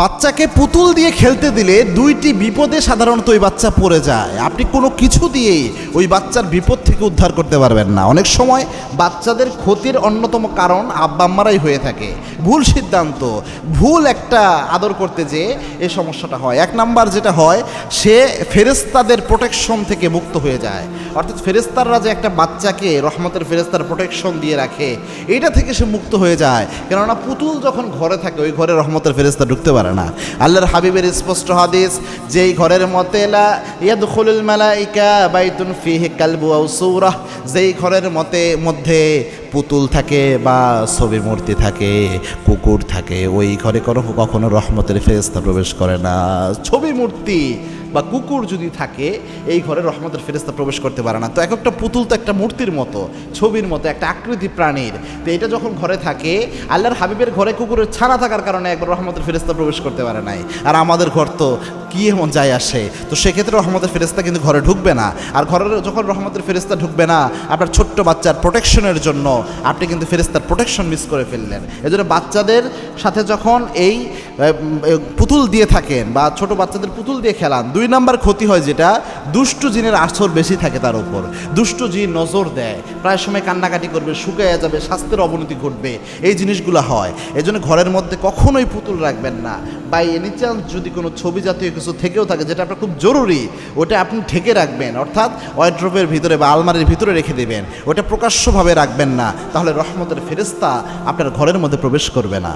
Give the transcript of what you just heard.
বাচ্চাকে পুতুল দিয়ে খেলতে দিলে দুইটি বিপদে সাধারণত ওই বাচ্চা পড়ে যায়। আপনি কোনো কিছু দিয়েই ওই বাচ্চার বিপদ থেকে উদ্ধার করতে পারবেন না। অনেক সময় বাচ্চাদের ক্ষতির অন্যতম কারণ আব্বা আম্মারাই হয়ে থাকে। ভুল সিদ্ধান্ত, ভুল একটা আদর করতে যেয়ে এই সমস্যাটা হয়। এক নাম্বার যেটা হয়, সে ফেরেশতাদের প্রোটেকশন থেকে মুক্ত হয়ে যায়। অর্থাৎ ফেরেশতাররা যে একটা বাচ্চাকে রহমতের ফেরেশতার প্রোটেকশন দিয়ে রাখে, এটা থেকে সে মুক্ত হয়ে যায়। কেননা পুতুল যখন ঘরে থাকে ওই ঘরে রহমতের ফেরেশতা ঢুকতে পারে না। আল্লাহর হাবিবের স্পষ্ট হাদিস, যেই ঘরের মতে লা ইয়াদখুলুল মালাইকা বাইতুন ফিহি কালবু আও সূরা, যেই ঘরের মধ্যে পুতুল থাকে বা ছবির মূর্তি থাকে, কুকুর থাকে, ওই ঘরে কখনো রহমতের ফেরেশতা প্রবেশ করে না। ছবি মূর্তি বা কুকুর যদি থাকে এই ঘরে রহমতের ফেরেশতা প্রবেশ করতে পারে না। তো এক একটা পুতুল তো একটা মূর্তির মতো, ছবির মতো, একটা আকৃতি প্রাণীর। তো এটা যখন ঘরে থাকে, আল্লাহর হাবিবের ঘরে কুকুরের ছানা থাকার কারণে একবার রহমতের ফেরেশতা প্রবেশ করতে পারে নাই। আর আমাদের ঘর তো কি এমন যায় আসে, তো সেক্ষেত্রে রহমতের ফেরেশতা কিন্তু ঘরে ঢুকবে না। আর ঘরে যখন রহমতের ফেরেশতা ঢুকবে না, আপনার ছোট্ট বাচ্চার প্রোটেকশনের জন্য আপনি কিন্তু ফেরেশতার প্রোটেকশন মিস করে ফেললেন। এজন্য বাচ্চাদের সাথে যখন এই পুতুল দিয়ে থাকেন বা ছোট বাচ্চাদের পুতুল দিয়ে খেলান, দুই নাম্বার ক্ষতি হয় যেটা, দুষ্টু জিনের আসর বেশি থাকে তার উপর। দুষ্টু জিন নজর দেয়, প্রায় সময় কান্নাকাটি করবে, শুকিয়ে যাবে, স্বাস্থ্যের অবনতি ঘটবে, এই জিনিসগুলো হয়। এই জন্য ঘরের মধ্যে কখনোই পুতুল রাখবেন না। বা এনি চান্স যদি কোনো ছবি জাতীয় কিছু থেকেও থাকে যেটা আপনার খুব জরুরি, ওটা আপনি ঢেকে রাখবেন, অর্থাৎ ওয়ার্ড্রোবের ভিতরে বা আলমারির ভিতরে রেখে দেবেন, ওটা প্রকাশ্যভাবে রাখবেন না। তাহলে রহমতের ফেরেশতা আপনার ঘরের মধ্যে প্রবেশ করবে না।